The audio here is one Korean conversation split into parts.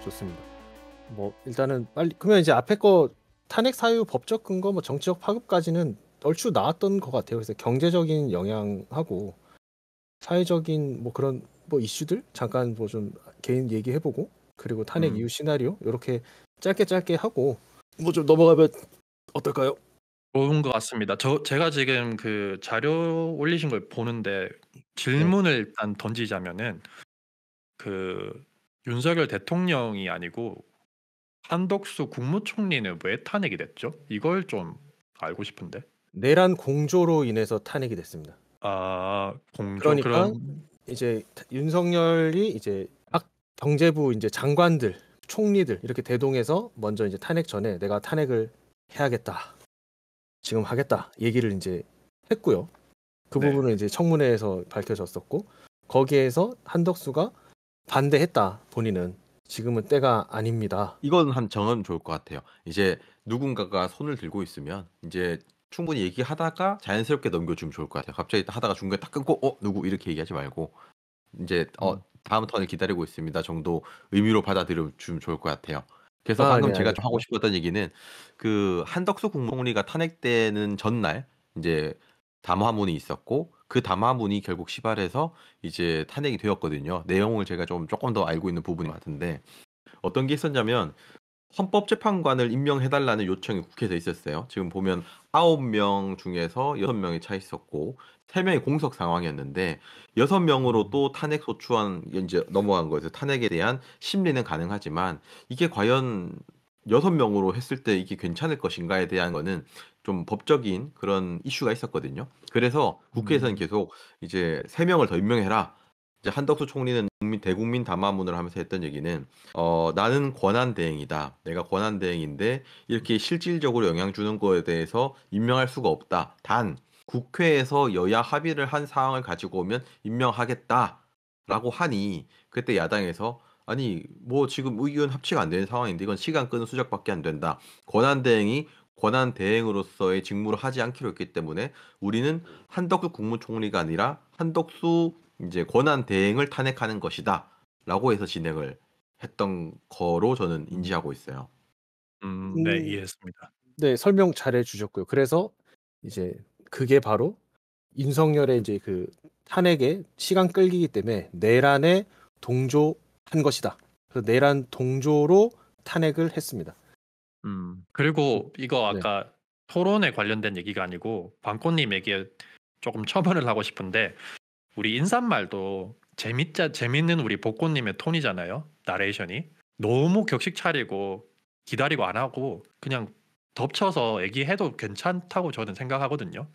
좋습니다. 뭐 일단은 빨리 그러면 이제 앞에 거 탄핵 사유 법적 근거 뭐 정치적 파급까지는 얼추 나왔던 것 같아요. 그래서 경제적인 영향하고 사회적인 뭐 그런 뭐 이슈들 잠깐 뭐 좀 개인 얘기해보고 그리고 탄핵 이후 시나리오 이렇게 짧게 하고 뭐 좀 넘어가면 어떨까요? 좋은 것 같습니다. 제가 지금 그 자료 올리신 걸 보는데 네. 질문을 일단 던지자면은 그 윤석열 대통령이 아니고 한덕수 국무총리는 왜 탄핵이 됐죠? 이걸 좀 알고 싶은데. 내란 공조로 인해서 탄핵이 됐습니다. 아, 공조 그러니까 그럼 이제 윤석열이 이제 각 경제부 이제 장관들, 총리들 이렇게 대동해서 먼저 이제 탄핵 전에 내가 탄핵을 해야겠다. 지금 하겠다. 얘기를 이제 했고요. 그 네. 부분은 이제 청문회에서 밝혀졌었고 거기에서 한덕수가 반대했다. 본인은 지금은 때가 아닙니다. 이건 한 정하면 좋을 것 같아요. 이제 누군가가 손을 들고 있으면 이제 충분히 얘기하다가 자연스럽게 넘겨주면 좋을 것 같아요. 갑자기 하다가 중간에 딱 끊고 누구 이렇게 얘기하지 말고 이제 다음 턴을 기다리고 있습니다 정도 의미로 받아들여 주면 좋을 것 같아요. 그래서 아, 방금 네, 제가 좀 하고 알겠습니다. 싶었던 얘기는 그 한덕수 국무총리가 탄핵되는 전날 이제 담화문이 있었고 그 담화문이 결국 시발해서 이제 탄핵이 되었거든요. 내용을 제가 조금 더 알고 있는 부분이 같은데 어떤 게 있었냐면 헌법재판관을 임명해달라는 요청이 국회에서 있었어요. 지금 보면 9명 중에서 6명이 차 있었고 3명이 공석 상황이었는데 6명으로 또 탄핵 소추안 이제 넘어간 거에서 탄핵에 대한 심리는 가능하지만 이게 과연 6명으로 했을 때 이게 괜찮을 것인가에 대한 거는 좀 법적인 그런 이슈가 있었거든요. 그래서 국회에서는 계속 이제 3명을 더 임명해라. 이제 한덕수 총리는 대국민 담화문을 하면서 했던 얘기는 나는 권한대행이다. 내가 권한대행인데 이렇게 실질적으로 영향 주는 거에 대해서 임명할 수가 없다. 단 국회에서 여야 합의를 한 사항을 가지고 오면 임명하겠다라고 하니 그때 야당에서 아니 뭐 지금 의견 합치가 안 되는 상황인데 이건 시간 끄는 수작밖에 안 된다. 권한대행이 권한대행으로서의 직무를 하지 않기로 했기 때문에 우리는 한덕수 국무총리가 아니라 한덕수 이제 권한 대행을 탄핵하는 것이다라고 해서 진행을 했던 거로 저는 인지하고 있어요. 네, 음, 이해했습니다. 네, 설명 잘해 주셨고요. 그래서 이제 그게 바로 윤석열의 이제 그 탄핵에 시간 끌기이기 때문에 내란에 동조한 것이다. 그래서 내란 동조로 탄핵을 했습니다. 그리고 이거 네. 아까 토론에 관련된 얘기가 아니고 방꽃님 얘기에 조금 첨언을 하고 싶은데 우리 인사말도 재밌는 우리 복꽃님의 톤이잖아요. 나레이션이 너무 격식 차리고 기다리고 안 하고 그냥 덮쳐서 얘기해도 괜찮다고 저는 생각하거든요.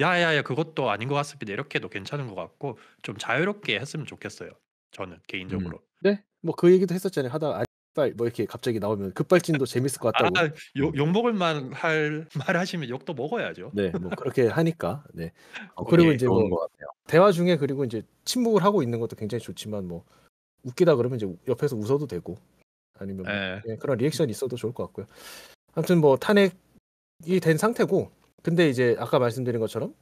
야야야 그것도 아닌 것 같습니다. 이렇게 해도 괜찮은 것 같고 좀 자유롭게 했으면 좋겠어요. 저는 개인적으로. 네, 뭐 그 얘기도 했었잖아요. 하다가 아빨 뭐 이렇게 갑자기 나오면 급발진도 재밌을 것 아, 같다고. 욕먹을 말하시면 욕도 먹어야죠. 네, 뭐 그렇게 하니까. 네. 그리고 오케이, 이제 좋은 뭐 것 같아요. 대화 중에 그리고 이제 침묵을 하고 있는 것도 굉장히 좋지만 뭐 웃기다 그러면 이제 옆에서 웃어도 되고 아니면 뭐 예. 그런 리액션이 있어도 좋을 것 같고요. 아무튼 뭐 탄핵이 된 상태고 근데 이제 아까 말씀드린 것처럼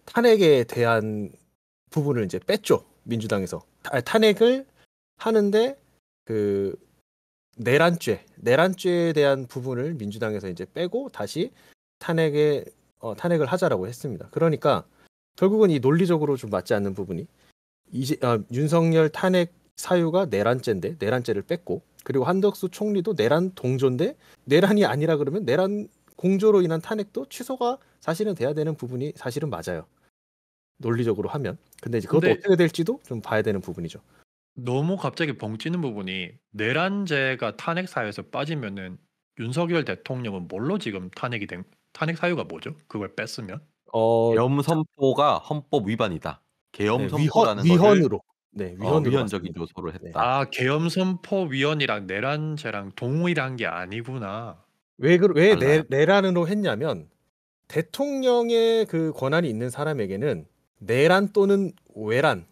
탄핵에 대한 부분을 이제 뺐죠. 민주당에서. 탄핵을 하는데 그 내란죄에 대한 부분을 민주당에서 이제 빼고 다시 탄핵을 하자라고 했습니다. 그러니까 결국은 이 논리적으로 좀 맞지 않는 부분이 이제 윤석열 탄핵 사유가 내란죄인데 내란죄를 뺐고 그리고 한덕수 총리도 내란 동조인데 내란이 아니라 그러면 내란 공조로 인한 탄핵도 취소가 사실은 돼야 되는 부분이 사실은 맞아요. 논리적으로 하면. 근데 이제 그것도 근데 어떻게 될지도 좀 봐야 되는 부분이죠. 너무 갑자기 벙찌는 부분이 내란죄가 탄핵 사유에서 빠지면은 윤석열 대통령은 뭘로 지금 탄핵 사유가 뭐죠? 그걸 뺐으면? 어, 계엄 선포가 헌법 위반이다. 계엄 네, 선포라는 거를 위헌으로. 네, 위헌으로 위헌적인 맞습니다. 요소를 네. 했다. 아, 계엄선포위원이랑 내란죄랑 동일한 게 아니구나. 왜 달라요. 내란으로 했냐면 대통령의 그 권한이 있는 사람에게는 내란 또는 외란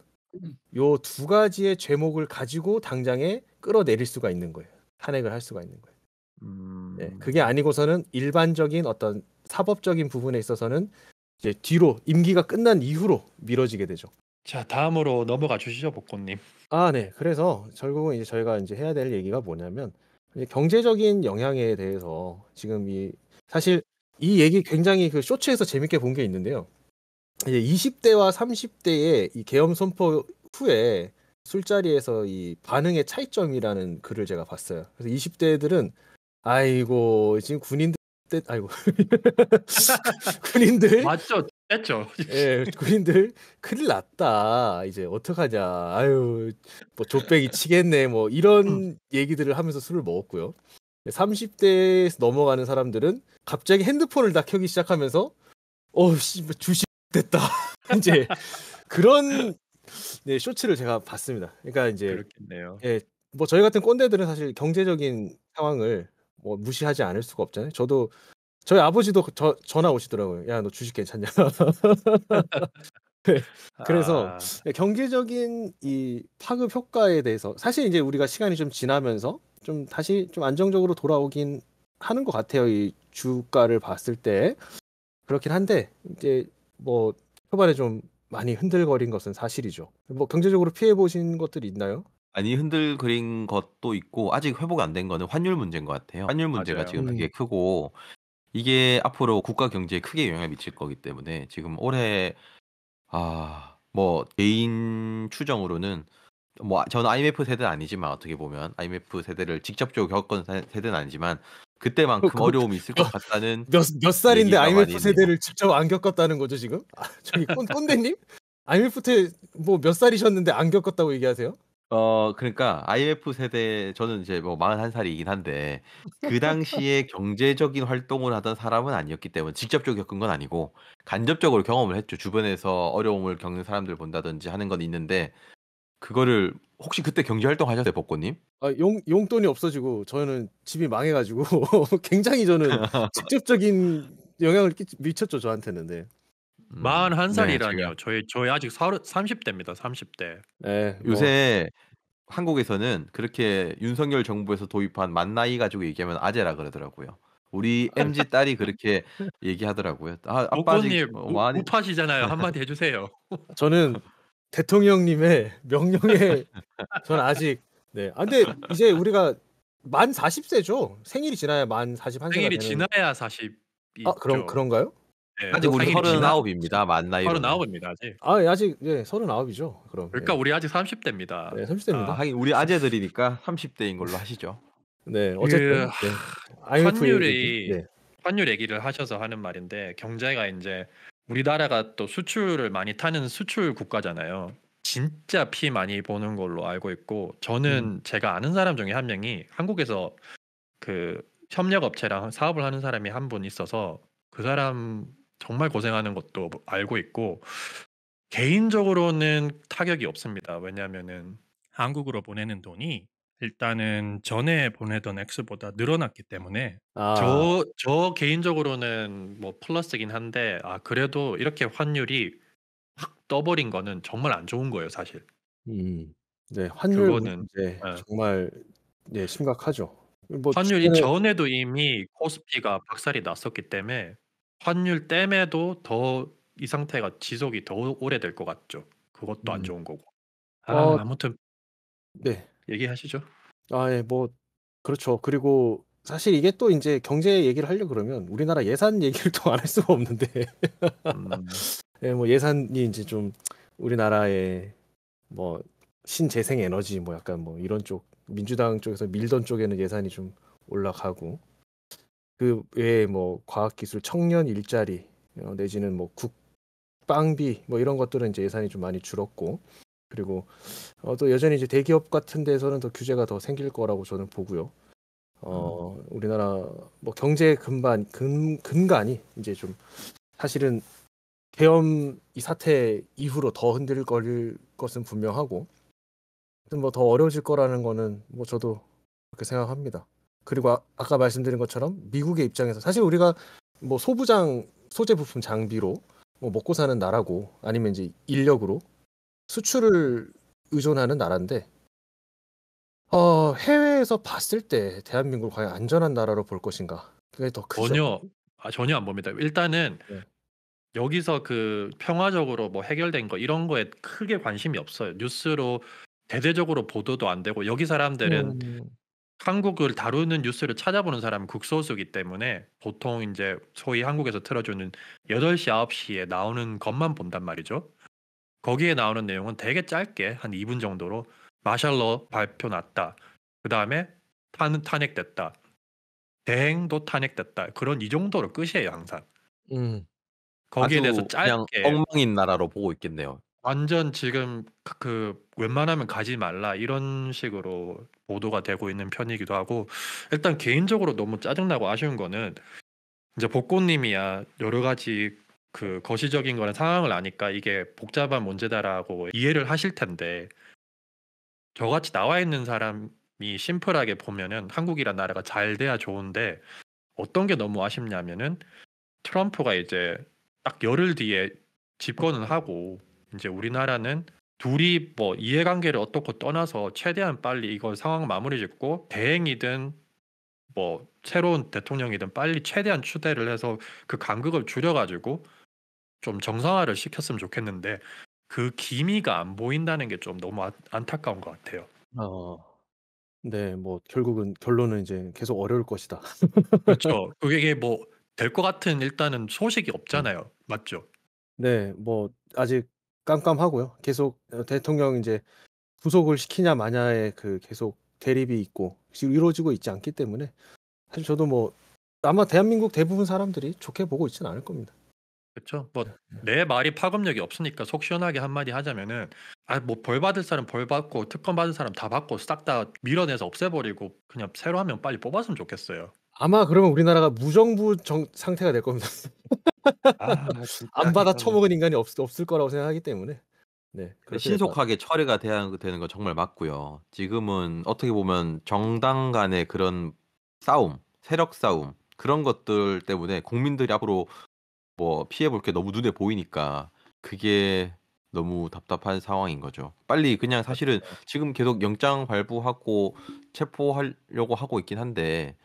요 두 가지의 죄목을 가지고 당장에 끌어내릴 수가 있는 거예요. 탄핵을 할 수가 있는 거예요. 네, 그게 아니고서는 일반적인 어떤 사법적인 부분에 있어서는 이제 뒤로 임기가 끝난 이후로 미뤄지게 되죠. 자, 다음으로 넘어가 주시죠, 복고님. 아, 네. 그래서 결국은 이제 저희가 이제 해야 될 얘기가 뭐냐면 이제 경제적인 영향에 대해서 지금 사실 이 얘기 굉장히 그 쇼츠에서 재밌게 본 게 있는데요. 이제 20대와 30대의 이 계엄 선포 후에 술자리에서 이 반응의 차이점이라는 글을 제가 봤어요. 그래서 20대들은 아이고 지금 아이고 군인들 맞죠? 됐죠? 예, 군인들 큰일 났다. 이제 어떡하냐. 아유, 뭐 족배기 치겠네. 뭐 이런 얘기들을 하면서 술을 먹었고요. 30대에서 넘어가는 사람들은 갑자기 핸드폰을 다 켜기 시작하면서 씨, 주식 됐다. 이제 그런 네, 쇼츠를 제가 봤습니다. 그러니까 이제 그렇겠네요. 예, 뭐 저희 같은 꼰대들은 사실 경제적인 상황을 뭐 무시하지 않을 수가 없잖아요. 저도 저희 아버지도 전화 오시더라고요. 야, 너 주식 괜찮냐? 네. 그래서 아, 경제적인 이 파급 효과에 대해서 사실 이제 우리가 시간이 좀 지나면서 좀 다시 좀 안정적으로 돌아오긴 하는 것 같아요. 이 주가를 봤을 때 그렇긴 한데 이제 뭐 초반에 좀 많이 흔들거린 것은 사실이죠. 뭐 경제적으로 피해 보신 것들이 있나요? 아니 흔들거린 것도 있고 아직 회복 안 된 거는 환율 문제인 것 같아요. 환율 문제가 맞아요. 지금 되게 크고 이게 앞으로 국가 경제에 크게 영향을 미칠 거기 때문에 지금 올해 뭐 개인 추정으로는 뭐 저는 IMF 세대는 아니지만 어떻게 보면 IMF 세대를 직접적으로 겪은 세대는 아니지만 그때만큼 그 어려움이 있을 것 같다는 몇 살인데 얘기가 많이 IMF 있네요. 세대를 직접 안 겪었다는 거죠 지금? 저기 꼰대님? IMF 때 뭐 몇 살이셨는데 안 겪었다고 얘기하세요? 그러니까 IMF 세대 저는 이제 뭐 41살이긴 한데 그 당시에 경제적인 활동을 하던 사람은 아니었기 때문에 직접적으로 겪은 건 아니고 간접적으로 경험을 했죠. 주변에서 어려움을 겪는 사람들 본다든지 하는 건 있는데 그거를 혹시 그때 경제 활동 하셨어요, 복고님? 용돈이 없어지고 저는 집이 망해가지고 굉장히 저는 직접적인 영향을 미쳤죠 저한테는. 네. 네, 제가 41살이라니요. 저희 아직 30대입니다. 30대. 네, 뭐 요새 한국에서는 그렇게 윤석열 정부에서 도입한 만 나이 가지고 얘기하면 아재라 그러더라고요. 우리 MZ 딸이 그렇게 얘기하더라고요. 아빠 아직 복고님 많이 우파시잖아요. 한마디 해주세요. 저는 대통령님의 명령에 저는 아직 네. 근데 이제 우리가 만 40세죠. 생일이 지나야 만 41세가 생일이 되는. 지나야 그런 40이죠. 그런가요? 네, 아직 우리 생일이 지나 39입니다. 만 나이로는. 39입니다. 아직. 아직 예, 39이죠. 그럼. 그러니까 예. 우리 아직 30대입니다. 네, 30대입니다. 하긴 우리 아재들이니까 30대인 걸로 하시죠. 네, 그 어쨌든 네. IMF 얘기. 환율이 네. 환율 얘기를 하셔서 하는 말인데 경제가 이제 우리나라가 또 수출을 많이 타는 수출 국가잖아요. 진짜 피 많이 보는 걸로 알고 있고 저는 제가 아는 사람 중에 한 명이 한국에서 그 협력 업체랑 사업을 하는 사람이 한 분 있어서 그 사람 정말 고생하는 것도 알고 있고 개인적으로는 타격이 없습니다. 왜냐하면은 한국으로 보내는 돈이 일단은 전에 보내던 액수보다 늘어났기 때문에 아, 저 개인적으로는 뭐 플러스긴 한데 그래도 이렇게 환율이 확 떠버린 거는 정말 안 좋은 거예요, 사실. 네, 환율 그거는 문제 예. 정말 네, 심각하죠. 뭐 환율이 주변에 전에도 이미 코스피가 박살이 났었기 때문에 환율 때문에도 더 이 상태가 지속이 더 오래될 것 같죠. 그것도 안 음, 좋은 거고. 어, 아무튼 네. 얘기하시죠. 예, 뭐 그렇죠. 그리고 사실 이게 또 이제 경제 얘기를 하려 그러면 우리나라 예산 얘기를 또 안 할 수가 없는데 음, 예, 뭐 예산이 이제 좀 우리나라의 뭐 신재생 에너지 뭐 약간 뭐 이런 쪽 민주당 쪽에서 밀던 쪽에는 예산이 좀 올라가고 그 외에 뭐 과학기술 청년 일자리 내지는 뭐 국방비 뭐 이런 것들은 이제 예산이 좀 많이 줄었고 그리고 또 여전히 이제 대기업 같은 데서는 더 규제가 더 생길 거라고 저는 보고요. 우리나라 뭐 경제 근간이 이제 좀 사실은 계엄 이 사태 이후로 더 흔들거릴 것은 분명하고 좀 뭐 더 어려워질 거라는 거는 뭐 저도 그렇게 생각합니다. 그리고 아까 말씀드린 것처럼 미국의 입장에서 사실 우리가 뭐 소부장 소재 부품 장비로 뭐 먹고 사는 나라고 아니면 이제 인력으로 수출을 의존하는 나라인데 해외에서 봤을 때 대한민국을 과연 안전한 나라로 볼 것인가? 그게 더 크죠. 전혀 안 봅니다. 일단은 네. 여기서 그 평화적으로 뭐 해결된 거 이런 거에 크게 관심이 없어요. 뉴스로 대대적으로 보도도 안 되고 여기 사람들은 음. 한국을 다루는 뉴스를 찾아보는 사람은 극소수이기 때문에 보통 이제 소위 한국에서 틀어주는 8시, 9시에 나오는 것만 본단 말이죠. 거기에 나오는 내용은 되게 짧게 한 2분 정도로 마샬러 발표 났다. 그 다음에 탄핵됐다. 대행도 탄핵됐다. 그런 이 정도로 끝이에요, 항상. 음. 거기에 대해서 아주 그냥 짧게 엉망인 나라로 보고 있겠네요. 완전 지금 그 웬만하면 가지 말라 이런 식으로 보도가 되고 있는 편이기도 하고 일단 개인적으로 너무 짜증나고 아쉬운 거는 이제 복고님이야 여러 가지 그 거시적인 거는 상황을 아니까 이게 복잡한 문제다라고 이해를 하실 텐데 저같이 나와 있는 사람이 심플하게 보면은 한국이란 나라가 잘 돼야 좋은데 어떤 게 너무 아쉽냐면은 트럼프가 이제 딱 열흘 뒤에 집권을 하고 이제 우리나라는 둘이 뭐 이해관계를 어떻고 떠나서 최대한 빨리 이걸 상황 마무리 짓고 대행이든 뭐 새로운 대통령이든 빨리 최대한 추대를 해서 그 간극을 줄여가지고 좀 정상화를 시켰으면 좋겠는데 그 기미가 안 보인다는 게 좀 너무 안타까운 것 같아요. 어. 네. 뭐 결국은 결론은 이제 계속 어려울 것이다. 그렇죠. 그게 뭐 될 것 같은 일단은 소식이 음. 없잖아요. 맞죠? 네. 뭐 아직 깜깜하고요. 계속 대통령 인제 구속을 시키냐 마냐의 그 계속 대립이 있고 지금 이루어지고 있지 않기 때문에 사실 저도 뭐 아마 대한민국 대부분 사람들이 좋게 보고 있지는 않을 겁니다. 그렇죠. 뭐 내 말이 파급력이 없으니까 속 시원하게 한마디 하자면은 뭐 벌 받을 사람 벌 받고 특검 받은 사람 다 받고 싹 다 밀어내서 없애버리고 그냥 새로 한 명 빨리 뽑았으면 좋겠어요. 아마 그러면 우리나라가 무정부 상태가 될 겁니다. 진짜 안 받아 이거는 처먹은 인간이 없을 거라고 생각하기 때문에 네 근데 그렇게 될 것 같아요. 신속하게 처리가 돼야 되는 건 정말 맞고요. 지금은 어떻게 보면 정당 간의 그런 싸움, 세력 싸움 그런 것들 때문에 국민들이 앞으로 뭐 피해 볼 게 너무 눈에 보이니까 그게 너무 답답한 상황인 거죠. 빨리 그냥 사실은 지금 계속 영장 발부하고 체포하려고 하고 있긴 한데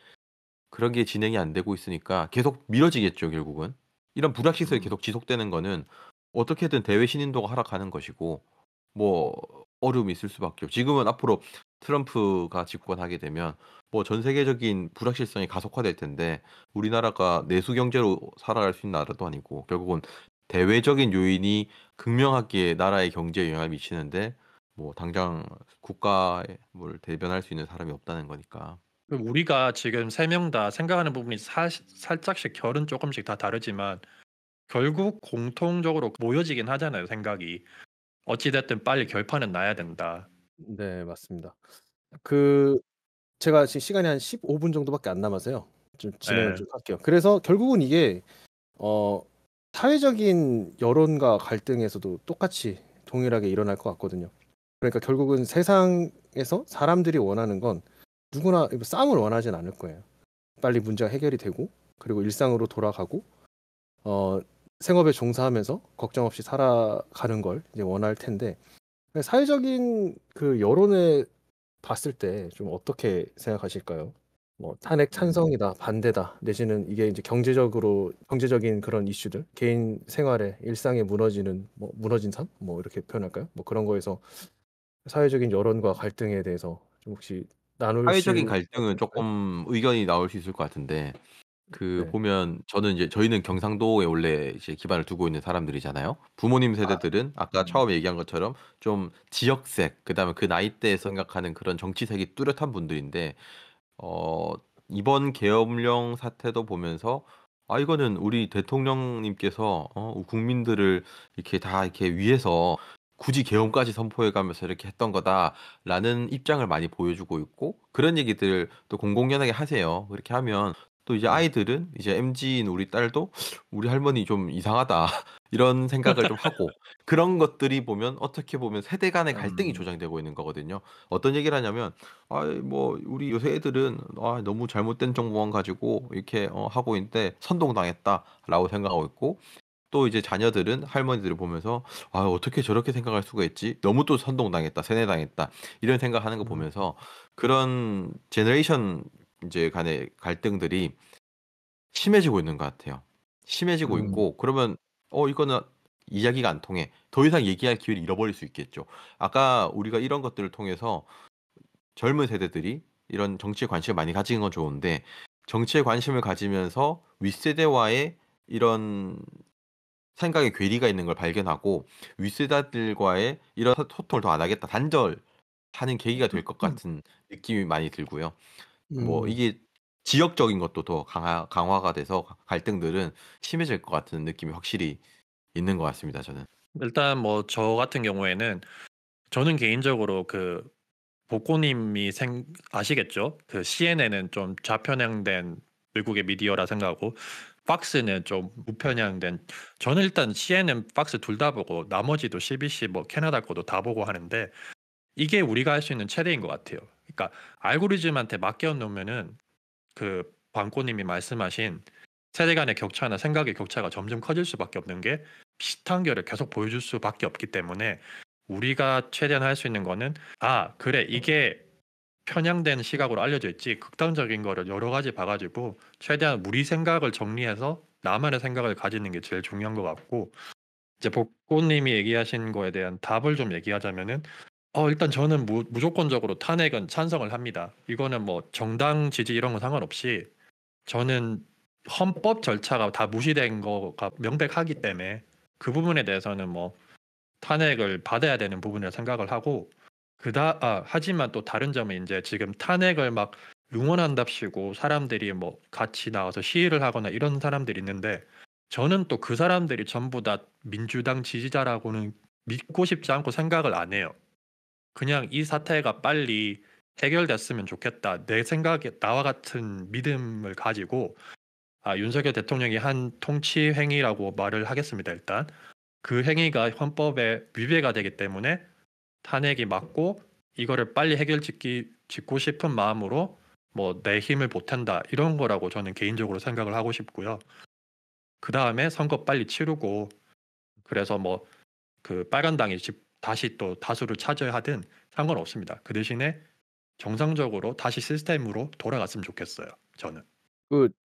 그런 게 진행이 안 되고 있으니까 계속 미뤄지겠죠, 결국은. 이런 불확실성이 계속 지속되는 거는 어떻게든 대외 신인도가 하락하는 것이고 뭐 어려움이 있을 수밖에 없죠. 지금은 앞으로 트럼프가 집권하게 되면 뭐 전 세계적인 불확실성이 가속화될 텐데 우리나라가 내수 경제로 살아갈 수 있는 나라도 아니고 결국은 대외적인 요인이 극명하게 나라의 경제에 영향을 미치는데 뭐 당장 국가에 뭘 대변할 수 있는 사람이 없다는 거니까. 우리가 지금 세 명 다 생각하는 부분이 살짝씩 결은 조금씩 다 다르지만 결국 공통적으로 모여지긴 하잖아요, 생각이. 어찌됐든 빨리 결판은 나야 된다. 네 맞습니다. 그 제가 지금 시간이 한 15분 정도밖에 안 남아서요. 좀 진행을 예. 좀 할게요. 그래서 결국은 이게 어 사회적인 여론과 갈등에서도 똑같이 동일하게 일어날 것 같거든요. 그러니까 결국은 세상에서 사람들이 원하는 건 누구나 싸움을 원하진 않을 거예요. 빨리 문제가 해결이 되고 그리고 일상으로 돌아가고 어 생업에 종사하면서 걱정 없이 살아가는 걸 이제 원할 텐데 사회적인 그 여론에 봤을 때 좀 어떻게 생각하실까요? 뭐 탄핵 찬성이다, 반대다, 내지는 이게 이제 경제적인 그런 이슈들, 개인 생활에 일상에 무너지는 뭐 무너진 삶, 뭐 이렇게 표현할까요? 뭐 그런 거에서 사회적인 여론과 갈등에 대해서 좀 혹시 사회적인 나누실 수 갈등은 있을까요? 조금 의견이 나올 수 있을 것 같은데 그 네. 보면 저는 이제 저희는 경상도에 원래 이제 기반을 두고 있는 사람들이잖아요. 부모님 아. 세대들은 아까 처음에 얘기한 것처럼 좀 지역색, 그다음에 그 나이대에 생각하는 그런 정치색이 뚜렷한 분들인데 어 이번 계엄령 사태도 보면서 이거는 우리 대통령님께서 국민들을 이렇게 다 이렇게 위해서 굳이 계엄까지 선포해 가면서 이렇게 했던 거다라는 입장을 많이 보여주고 있고 그런 얘기들 또 공공연하게 하세요. 그렇게 하면 또 이제 네. 아이들은 이제 MZ인 우리 딸도 '우리 할머니 좀 이상하다.' 이런 생각을 좀 하고 그런 것들이 보면 어떻게 보면 세대 간의 갈등이 음. 조장되고 있는 거거든요. 어떤 얘기를 하냐면 뭐 우리 요새 애들은 너무 잘못된 정보만 가지고 이렇게 하고 있는데 선동당했다라고 생각하고 있고 또 이제 자녀들은 할머니들을 보면서 어떻게 저렇게 생각할 수가 있지? 너무 또 선동당했다, 세뇌당했다 이런 생각하는 거 음. 보면서 그런 제너레이션 이제 간의 갈등들이 심해지고 있는 것 같아요. 심해지고 음. 있고 그러면 이거는 이야기가 안 통해. 더 이상 얘기할 기회를 잃어버릴 수 있겠죠. 아까 우리가 이런 것들을 통해서 젊은 세대들이 이런 정치에 관심을 많이 가지는 건 좋은데 정치에 관심을 가지면서 윗세대와의 이런 생각의 괴리가 있는 걸 발견하고 윗세대들과의 이런 소통을 더 안 하겠다. 단절하는 계기가 될 것 같은 느낌이 많이 들고요. 뭐 음, 이게 지역적인 것도 더 강화가 돼서 갈등들은 심해질 것 같은 느낌이 확실히 있는 것 같습니다. 저는. 일단 뭐 저 같은 경우에는 저는 개인적으로 그 복고님이 아시겠죠? 그 CNN은 좀 좌편향된 외국의 미디어라 생각하고 팍스는 좀 우편향된. 저는 일단 CNN, 팍스 둘 다 보고 나머지도 CBC 뭐 캐나다 거도 다 보고 하는데 이게 우리가 할 수 있는 최대인 것 같아요. 그러니까 알고리즘한테 맡겨 놓으면은 그 광고님이 말씀하신 세대 간의 격차나 생각의 격차가 점점 커질 수밖에 없는 게 비슷한 결을 계속 보여줄 수밖에 없기 때문에 우리가 최대한 할 수 있는 거는 그래 이게 편향된 시각으로 알려져 있지 극단적인 거를 여러 가지 봐가지고 최대한 우리 생각을 정리해서 나만의 생각을 가지는 게 제일 중요한 것 같고 이제 복고님이 얘기하신 거에 대한 답을 좀 얘기하자면은 일단 저는 무조건적으로 탄핵은 찬성을 합니다. 이거는 뭐 정당 지지 이런 건 상관없이 저는 헌법 절차가 다 무시된 거가 명백하기 때문에 그 부분에 대해서는 뭐 탄핵을 받아야 되는 부분이라 생각을 하고 하지만 또 다른 점은 이제 지금 탄핵을 막 응원한답시고 사람들이 뭐 같이 나와서 시위를 하거나 이런 사람들이 있는데 저는 또 그 사람들이 전부 다 민주당 지지자라고는 믿고 싶지 않고 생각을 안 해요. 그냥 이 사태가 빨리 해결됐으면 좋겠다. 내 생각에 나와 같은 믿음을 가지고 윤석열 대통령이 한 통치 행위라고 말을 하겠습니다. 일단 그 행위가 헌법에 위배가 되기 때문에 탄핵이 맞고 이거를 빨리 짓고 싶은 마음으로 뭐 내 힘을 보탠다 이런 거라고 저는 개인적으로 생각을 하고 싶고요. 그 다음에 선거 빨리 치르고 그래서 뭐 그 빨간당이 다시 또 다수를 차지해야 하든 상관없습니다. 그 대신에 정상적으로 다시 시스템으로 돌아갔으면 좋겠어요. 저는.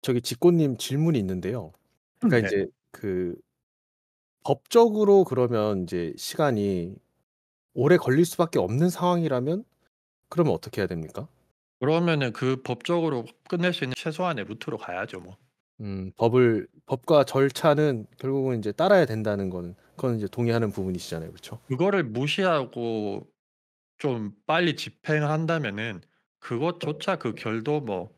저기 직고님 질문이 있는데요. 그러니까 네. 이제 그 법적으로 그러면 이제 시간이 오래 걸릴 수밖에 없는 상황이라면 그러면 어떻게 해야 됩니까? 그러면은 그 법적으로 끝낼 수 있는 최소한의 루트로 가야죠, 뭐. 법과 절차는 결국은 이제 따라야 된다는 거는 그건 이제 동의하는 부분이시잖아요, 그렇죠? 그거를 무시하고 좀 빨리 집행을 한다면은 그것조차 그 결도 뭐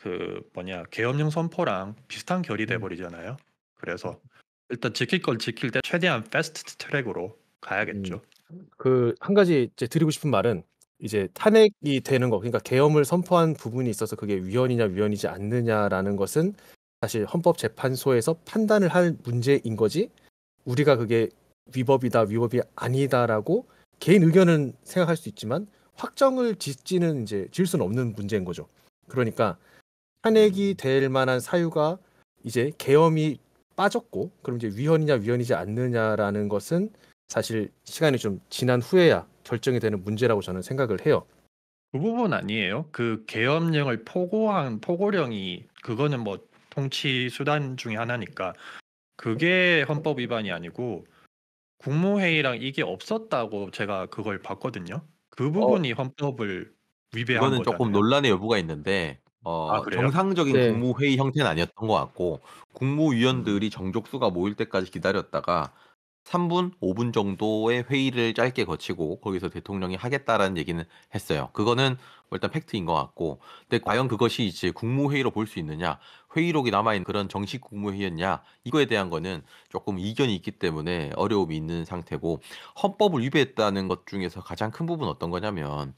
그 뭐냐 계엄령 선포랑 비슷한 결이 돼 음. 버리잖아요. 그래서 일단 지킬 걸 지킬 때 최대한 패스트 트랙으로 음, 가야겠죠. 그 한 가지 이제 드리고 싶은 말은 이제 탄핵이 되는 거, 그러니까 계엄을 선포한 부분이 있어서 그게 위헌이냐 위헌이지 않느냐라는 것은 사실 헌법재판소에서 판단을 할 문제인 거지 우리가 그게 위법이다 위법이 아니다라고 개인 의견은 생각할 수 있지만 확정을 짓지는 이제 지을 수는 없는 문제인 거죠. 그러니까 탄핵이 될 만한 사유가 이제 계엄이 빠졌고 그럼 이제 위헌이냐 위헌이지 않느냐라는 것은 사실 시간이 좀 지난 후에야 결정이 되는 문제라고 저는 생각을 해요. 그 부분 아니에요? 그 계엄령을 포고한 포고령이 그거는 뭐 통치 수단 중에 하나니까 그게 헌법 위반이 아니고 국무회의랑 이게 없었다고 제가 그걸 봤거든요. 그 어, 부분이 헌법을 위배한 그거는 조금 거잖아요. 논란의 여부가 있는데 그래요? 정상적인 네. 국무회의 형태는 아니었던 것 같고 국무위원들이 정족수가 모일 때까지 기다렸다가 3분, 5분 정도의 회의를 짧게 거치고 거기서 대통령이 하겠다라는 얘기는 했어요. 그거는 뭐 일단 팩트인 것 같고, 근데 과연 그것이 이제 국무회의로 볼 수 있느냐, 회의록이 남아있는 그런 정식 국무회의였냐, 이거에 대한 거는 조금 이견이 있기 때문에 어려움이 있는 상태고, 헌법을 위배했다는 것 중에서 가장 큰 부분은 어떤 거냐면,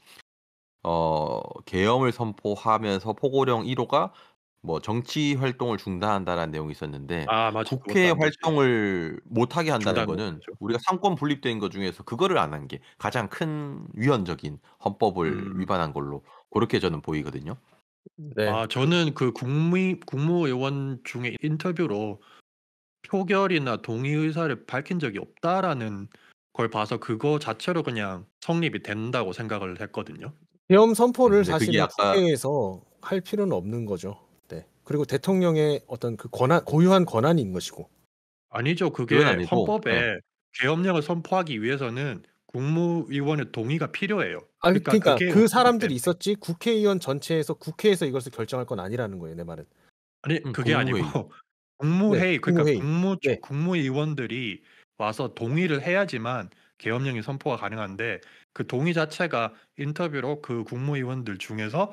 계엄을 선포하면서 포고령 1호가 뭐 정치 활동을 중단한다라는 내용이 있었는데 맞아. 그것도 국회 안 되지. 활동을 못하게 한다는 중단 거는 못하죠. 우리가 상권 분립된 것 중에서 그거를 안 한 게 가장 큰 위헌적인 헌법을 음. 위반한 걸로 그렇게 저는 보이거든요. 네. 저는 그 국무의원 중에 인터뷰로 표결이나 동의 의사를 밝힌 적이 없다라는 걸 봐서 그거 자체로 그냥 성립이 된다고 생각을 했거든요. 계엄 선포를 근데 그게 사실은 아까 국회에서 할 필요는 없는 거죠. 네. 그리고 대통령의 어떤 그 권한 고유한 권한이 있는 것이고. 아니죠. 그건 그게 아니고 예. 헌법에 계엄령을 선포하기 위해서는 국무위원의 동의가 필요해요. 아 그러니까 그러니까 그게 그 없기 사람들이 때문에. 있었지 국회의원 전체에서 국회에서 이것을 결정할 건 아니라는 거예요, 내 말은. 아니 그게 아니고 국무회의. 네, 국무회의 그러니까 국무회의. 네. 국무위원들이 와서 동의를 해야지만 계엄령이 선포가 가능한데 그 동의 자체가 인터뷰로 그 국무위원들 중에서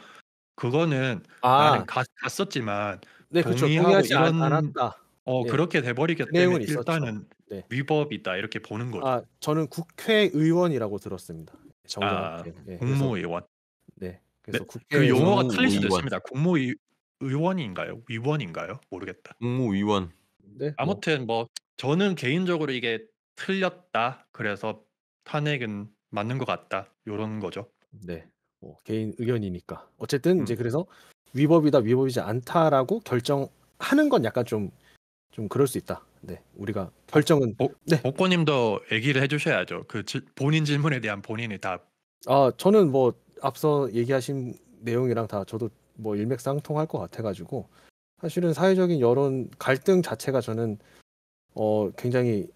그거는 나는 아, 갔었지만 네, 그렇죠. 동의하고 동의하지 이런 않았다. 예, 그렇게 돼 그 버리기 때문에 내용은 있었죠. 일단은 네. 위법이다 이렇게 보는 거죠. 아, 저는 국회의원이라고 들었습니다. 아 정정할게요. 예, 그래서 국무위원. 네, 네. 그래서 그 용어가 국회의원. 틀릴 수도 국무위원. 있습니다. 의원인가요? 위원인가요? 모르겠다. 국무위원. 네, 뭐 아무튼 뭐 저는 개인적으로 이게 틀렸다. 그래서 탄핵은 맞는 것 같다. 요런 거죠. 네, 뭐 개인 의견이니까. 어쨌든 이제 음. 그래서 위법이다, 위법이지 않다라고 결정하는 건 약간 좀 그럴 수 있다. 네, 우리가 결정은 네. 복고님도 얘기를 해주셔야죠. 그 본인 질문에 대한 본인의 답. 아, 저는 뭐 앞서 얘기하신 내용이랑 다 저도 뭐 일맥상통할 것 같아가지고 사실은 사회적인 여론 갈등 자체가 저는 굉장히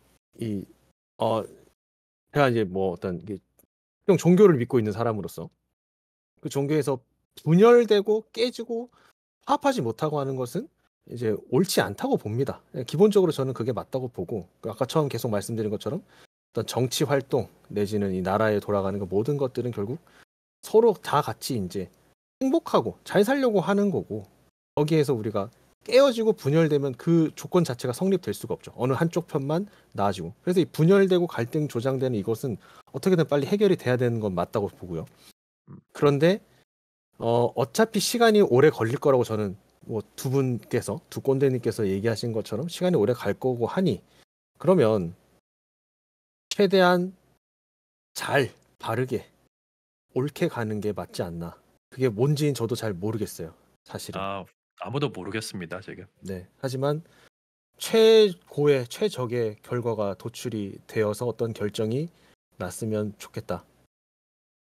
제가 이제 뭐 어떤 특정 종교를 믿고 있는 사람으로서 그 종교에서 분열되고 깨지고 화합하지 못하고 하는 것은 이제 옳지 않다고 봅니다. 기본적으로 저는 그게 맞다고 보고 아까 처음 계속 말씀드린 것처럼 어떤 정치 활동 내지는 이 나라에 돌아가는 그 모든 것들은 결국 서로 다 같이 이제 행복하고 잘 살려고 하는 거고 거기에서 우리가 깨어지고 분열되면 그 조건 자체가 성립될 수가 없죠. 어느 한쪽 편만 나아지고. 그래서 이 분열되고 갈등 조장되는 이것은 어떻게든 빨리 해결이 돼야 되는 건 맞다고 보고요. 그런데 어차피 시간이 오래 걸릴 거라고 저는 뭐 두 분께서 두 꼰대님께서 얘기하신 것처럼 시간이 오래 갈 거고 하니 그러면 최대한 잘 바르게 옳게 가는 게 맞지 않나. 그게 뭔지는 저도 잘 모르겠어요. 사실은. 아무도 모르겠습니다, 지금. 네. 하지만 최고의 최적의 결과가 도출이 되어서 어떤 결정이 났으면 좋겠다.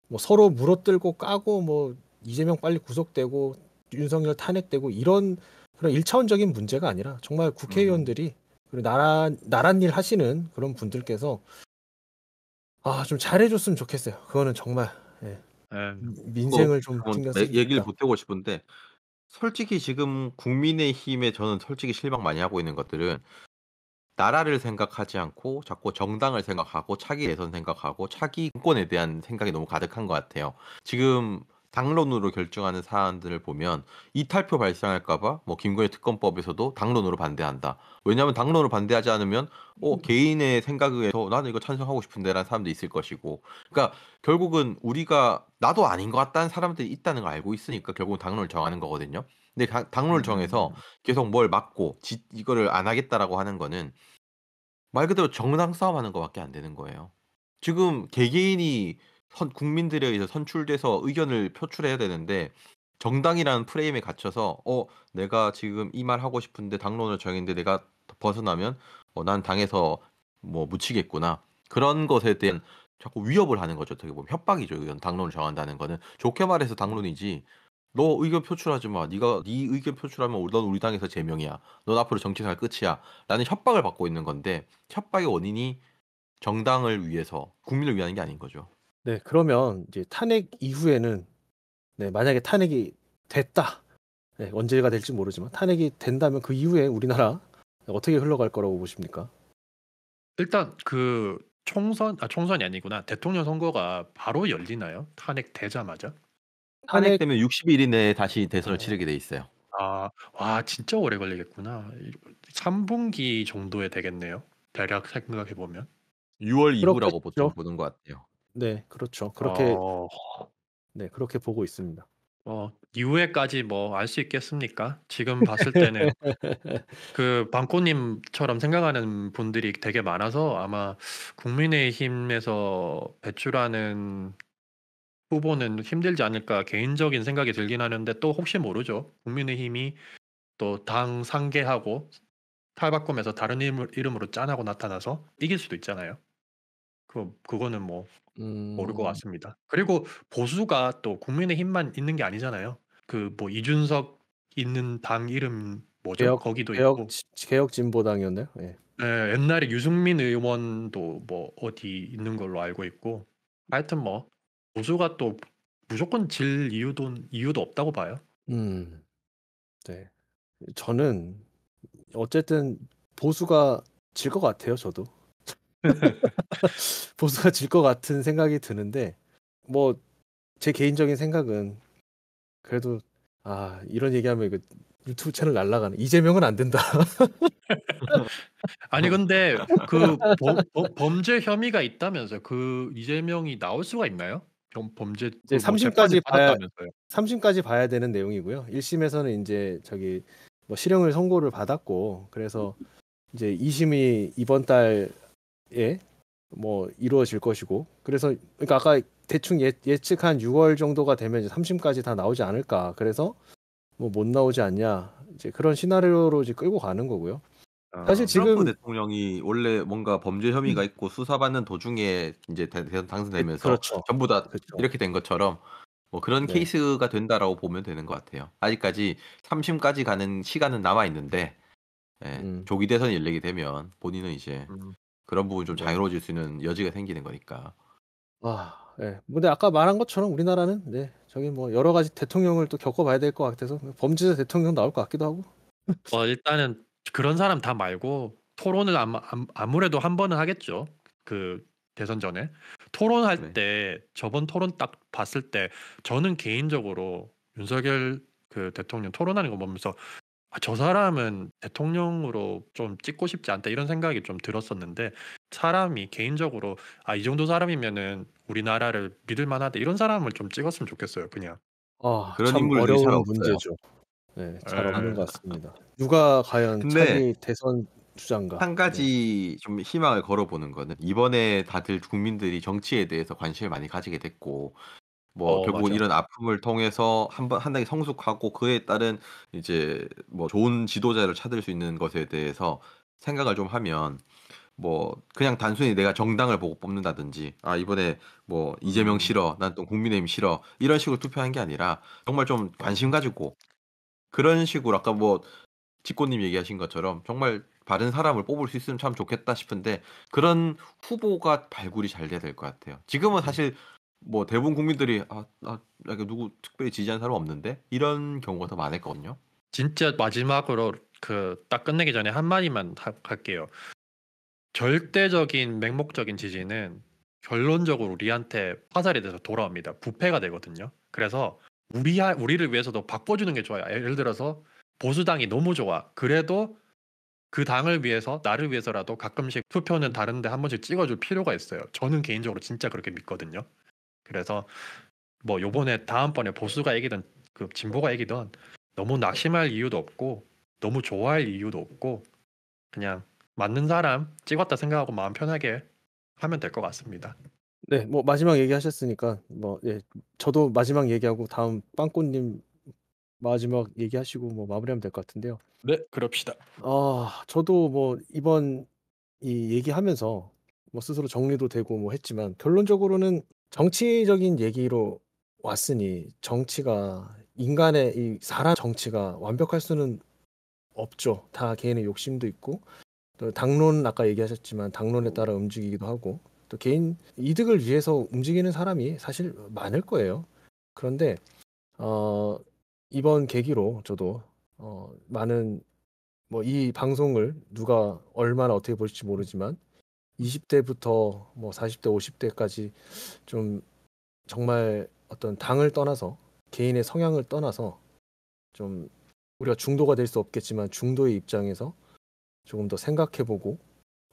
뭐 서로 물어뜯고 까고 뭐 이재명 빨리 구속되고 윤석열 탄핵되고 이런 그런 일차원적인 문제가 아니라 정말 국회의원들이 그리고 나란 일 하시는 그런 분들께서 좀 잘해줬으면 좋겠어요. 그거는 정말 민생을 좀 신경 쓰기 얘기를 좋다. 보태고 싶은데 솔직히 지금 국민의힘에 저는 솔직히 실망 많이 하고 있는 것들은 나라를 생각하지 않고 자꾸 정당을 생각하고 차기 대선 생각하고 차기 정권에 대한 생각이 너무 가득한 것 같아요. 지금 당론으로 결정하는 사안들을 보면 이탈표 발생할까 봐 뭐 김건희 특검법에서도 당론으로 반대한다. 왜냐하면 당론으로 반대하지 않으면 개인의 생각에 의해서 나는 이거 찬성하고 싶은데라는 사람도 있을 것이고. 그러니까 결국은 우리가 나도 아닌 것 같다는 사람들이 있다는 걸 알고 있으니까 결국은 당론을 정하는 거거든요. 근데 당론을 정해서 계속 뭘 막고 이거를 안 하겠다라고 하는 거는 말 그대로 정당 싸움하는 거밖에 안 되는 거예요. 지금 개개인이 국민들에 의해서 선출돼서 의견을 표출해야 되는데 정당이라는 프레임에 갇혀서 내가 지금 이 말 하고 싶은데 당론을 정했는데 내가 벗어나면 난 당에서 뭐 묻히겠구나. 그런 것에 대한 자꾸 위협을 하는 거죠. 어떻게 보면 협박이죠. 이건 당론을 정한다는 거는 좋게 말해서 당론이지. 너 의견 표출하지 마. 네 의견 표출하면 넌 우리 당에서 제명이야. 넌 앞으로 정치생활 끝이야. 라는 협박을 받고 있는 건데 협박의 원인이 정당을 위해서 국민을 위한 게 아닌 거죠. 네, 그러면 이제 탄핵 이후에는 만약에 탄핵이 됐다. 언제가 될지 모르지만 탄핵이 된다면 그 이후에 우리나라 어떻게 흘러갈 거라고 보십니까? 일단 그 총선이 아니구나. 대통령 선거가 바로 열리나요? 탄핵 되자마자? 탄핵되면 60일 이내에 다시 대선을 치르게 돼 있어요. 와, 진짜 오래 걸리겠구나. 3분기 정도에 되겠네요. 대략 생각해 보면. 6월 이후라고 보통 그렇겠죠. 보는 것 같아요. 네, 그렇죠. 어, 그렇게 보고 있습니다. 이후에까지 뭐 알 수 있겠습니까? 지금 봤을 때는 그 방꼬님처럼 생각하는 분들이 되게 많아서 아마 국민의힘에서 배출하는 후보는 힘들지 않을까 개인적인 생각이 들긴 하는데 또 혹시 모르죠. 국민의힘이 또 당 상계하고 탈바꿈해서 다른 이름으로 짠하고 나타나서 이길 수도 있잖아요. 그거는 뭐 모를 것 같습니다. 그리고 보수가 또 국민의힘만 있는 게 아니잖아요. 그 뭐 이준석 있는 당 이름 뭐죠? 거기도 있고 개혁 진보당이었나요? 네. 옛날에 유승민 의원도 뭐 어디 있는 걸로 알고 있고 하여튼 뭐 보수가 또 무조건 질 이유도 없다고 봐요. 음, 네. 저는 어쨌든 보수가 질 것 같아요. 저도 보수가 질 것 같은 생각이 드는데 뭐 제 개인적인 생각은 그래도 이런 얘기하면 이거 유튜브 채널 날라가는 이재명은 안 된다. 아니 근데 그 범죄 혐의가 있다면서요. 그 이재명이 나올 수가 있나요? 범죄 이제 그 뭐 재판을 3심까지 봐야 받았다면서요. 3심까지 봐야 되는 내용이고요. 1심에서는 이제 저기 뭐 실형을 선고를 받았고 그래서 이제 2심이 이번 달에 뭐 이루어질 것이고 그래서 그러니까 아까 대충 예측한 6월 정도가 되면 이제 3심까지 다 나오지 않을까. 그래서 뭐 못 나오지 않냐. 이제 그런 시나리오로 이제 끌고 가는 거고요. 사실 트럼프 지금 대통령이 원래 뭔가 범죄 혐의가 있고 수사받는 도중에 이제 대선 당선되면서 그렇죠. 전부 다 그렇죠. 이렇게 된 것처럼 뭐 그런 네. 케이스가 된다라고 보면 되는 것 같아요. 아직까지 3심까지 가는 시간은 남아 있는데 조기 대선이 열리게 되면 본인은 이제 그런 부분 좀 네. 자유로워질 수 있는 여지가 생기는 거니까. 네. 근데 아까 말한 것처럼 우리나라는 저기 뭐 여러 가지 대통령을 또 겪어봐야 될 것 같아서 범죄자 대통령 나올 것 같기도 하고. 일단은 그런 사람 다 말고 토론을 아무래도 한 번은 하겠죠. 그 대선 전에 토론할 네. 때 저번 토론 딱 봤을 때 저는 개인적으로 윤석열 그 대통령 토론하는 거 보면서 저 사람은 대통령으로 좀 찍고 싶지 않다 이런 생각이 좀 들었었는데 사람이 개인적으로 이 정도 사람이면은 우리나라를 믿을 만하다 이런 사람을 좀 찍었으면 좋겠어요. 그냥. 그런 참 인물들이 잘 어려운 없어요. 문제죠. 네, 잘 없는 에, 것 같습니다. 누가 과연 근데 차기 대선 주자인가? 한 가지 좀 희망을 걸어보는 거는 이번에 다들 국민들이 정치에 대해서 관심을 많이 가지게 됐고 뭐 결국은 맞아. 이런 아픔을 통해서 한 단계 성숙하고 그에 따른 이제 뭐 좋은 지도자를 찾을 수 있는 것에 대해서 생각을 좀 하면 뭐 그냥 단순히 내가 정당을 보고 뽑는다든지 이번에 뭐 이재명 싫어 난 또 국민의힘 싫어 이런 식으로 투표한 게 아니라 정말 좀 관심 가지고 그런 식으로 아까 뭐 직고님 얘기하신 것처럼 정말 바른 사람을 뽑을 수 있으면 참 좋겠다 싶은데 그런 후보가 발굴이 잘 돼야 될 것 같아요. 지금은 사실 뭐 대부분 국민들이 이렇게 누구 특별히 지지하는 사람 없는데 이런 경우가 더 많았거든요. 진짜 마지막으로 그 딱 끝내기 전에 한마디만 할게요. 절대적인 맹목적인 지지는 결론적으로 우리한테 화살이 돼서 돌아옵니다. 부패가 되거든요. 그래서 우리를 위해서도 바꿔주는 게 좋아요. 예를 들어서 보수당이 너무 좋아. 그래도 그 당을 위해서 나를 위해서라도 가끔씩 투표는 다른데 한 번씩 찍어줄 필요가 있어요. 저는 개인적으로 진짜 그렇게 믿거든요. 그래서 뭐 요번에 다음번에 보수가 이기든 그 진보가 이기든 너무 낙심할 이유도 없고 너무 좋아할 이유도 없고 그냥 맞는 사람 찍었다 생각하고 마음 편하게 하면 될 것 같습니다. 네, 뭐 마지막 얘기하셨으니까 저도 마지막 얘기하고 다음 빵꾸님 마지막 얘기하시고 뭐 마무리하면 될 것 같은데요. 네, 그럽시다. 저도 뭐 이번 이 얘기하면서 뭐 스스로 정리도 되고 뭐 했지만 결론적으로는 정치적인 얘기로 왔으니 정치가 인간의 이 사람 정치가 완벽할 수는 없죠. 다 개인의 욕심도 있고 또 당론 아까 얘기하셨지만 당론에 따라 움직이기도 하고 또 개인 이득을 위해서 움직이는 사람이 사실 많을 거예요. 그런데 이번 계기로 저도 많은 뭐 이 방송을 누가 얼마나 어떻게 볼지 모르지만 20대부터 뭐 40대, 50대까지 좀 정말 어떤 당을 떠나서 개인의 성향을 떠나서 좀 우리가 중도가 될 수 없겠지만 중도의 입장에서 조금 더 생각해보고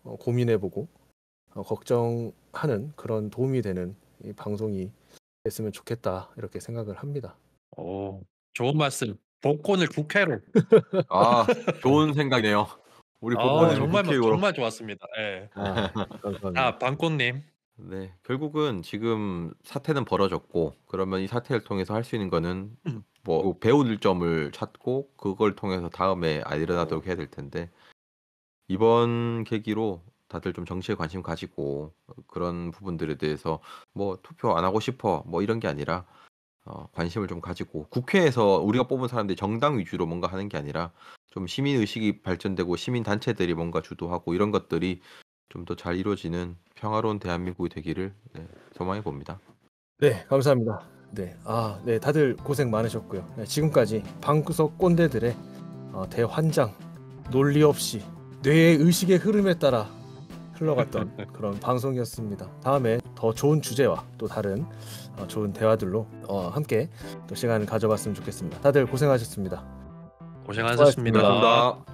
고민해보고 걱정하는 그런 도움이 되는 이 방송이 됐으면 좋겠다 이렇게 생각을 합니다. 오, 좋은 말씀. 복권을 국회로. 좋은 생각이네요. 우리 복권을 국회의원. 정말 좋았습니다. 예. 감사합니다. 방꽃님. 네, 결국은 지금 사태는 벌어졌고 그러면 이 사태를 통해서 할 수 있는 거는 뭐 배울 점을 찾고 그걸 통해서 다음에 일어나도록 해야 될 텐데 이번 계기로 다들 좀 정치에 관심 가지고 그런 부분들에 대해서 뭐 투표 안 하고 싶어 뭐 이런 게 아니라 관심을 좀 가지고 국회에서 우리가 뽑은 사람들이 정당 위주로 뭔가 하는 게 아니라 좀 시민 의식이 발전되고 시민 단체들이 뭔가 주도하고 이런 것들이 좀 더 잘 이루어지는 평화로운 대한민국이 되기를 소망해 봅니다. 네, 감사합니다. 네, 네, 다들 고생 많으셨고요. 네, 지금까지 방구석 꼰대들의 대환장, 논리 없이 뇌의 의식의 흐름에 따라 흘러갔던 그런 방송이었습니다. 다음에 더 좋은 주제와 또 다른 좋은 대화들로 함께 또 시간을 가져봤으면 좋겠습니다. 다들 고생하셨습니다. 고생하셨습니다. 고맙습니다.